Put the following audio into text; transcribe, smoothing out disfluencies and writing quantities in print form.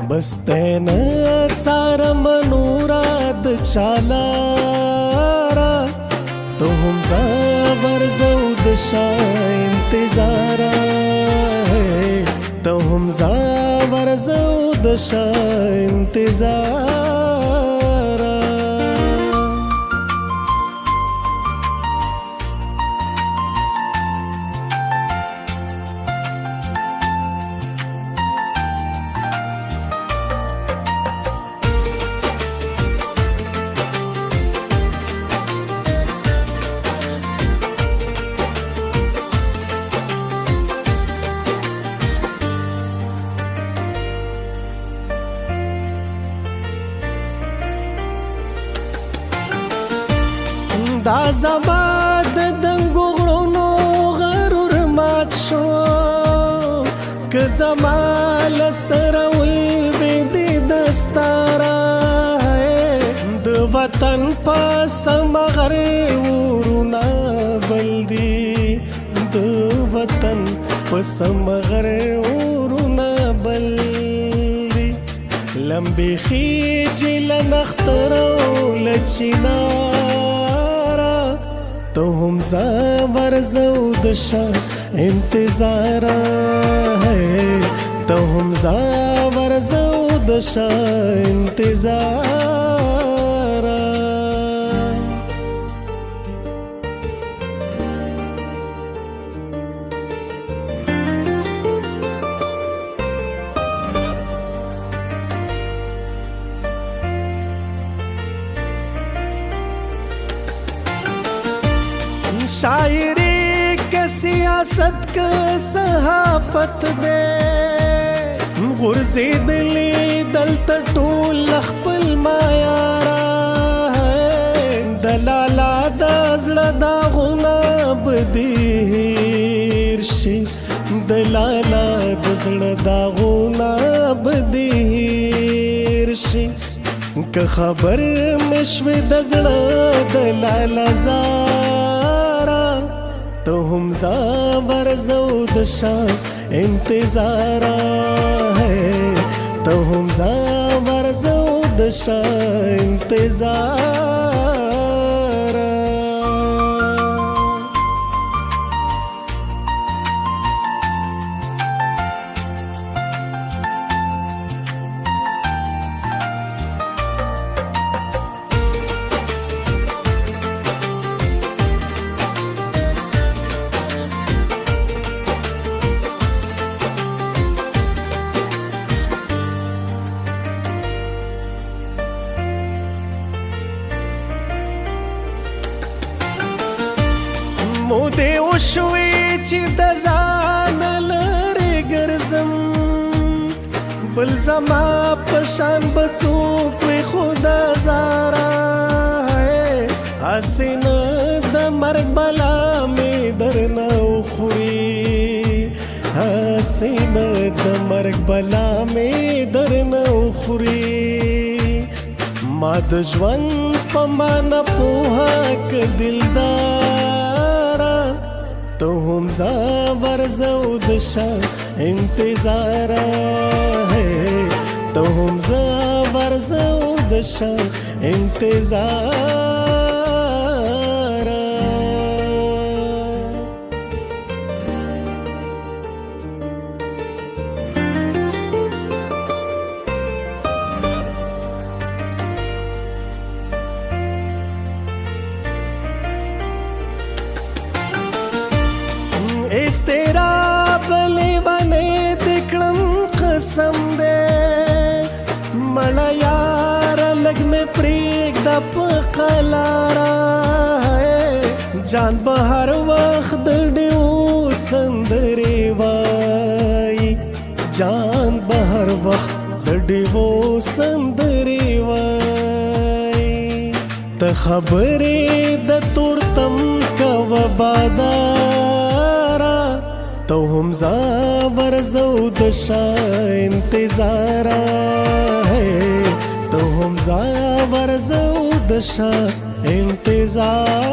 बस त्यानं सारं मनोरात चालारा तो हमजा वर दशा इंतजारा है तो हमजा वर दशा इंतजारा دا زما د دنګو غرونو غرور مات شو که زما له سره ولوېدې دستاره د وطن په سمغر ورونه بل دي د وطن په سمغر ورونه بل دي لمبې خېجې له نختره او له چیناره تو हमजा वर दशा इंतजारा है तो हमजा वर दशा इंतजारा शायरी के सियासत के सहाफत दे गुरजी दिली दल टूल लखपल मायारा दलाला दजड़ दागुना बदीरशी दलाला दजड़ दागुना बदीरशी که خبر مشوي دزړه دلالا زارا تو हमजा वर दशा इंतजारा है तो हमजा वर दशा इंतजारा مودې وشوې چې د ځان لرې ګرځم بل زما په شان به څوک وي خدا زاره هسې نه د مرګ بلا مې درنه وخوري هسې نه د مرګ بلا مې درنه وخوري ما د ژوند په معنی پوهه که دلداره تو हमजा वर दशा इंतजारा है तो हमजा वर दशा इंतजारा استراب لیوانے دکڑم قسم دے مڑا یار لگ میں پریگ دا پقلارا ہے جان بہر وقت ڈیو سندری وائی جان بہر وقت ڈیو سندری وائی تخبری دا تورتم کا وبادارا تو हमजा वर दशा इंतजारा है तो हमजा वर दशा इंतजारा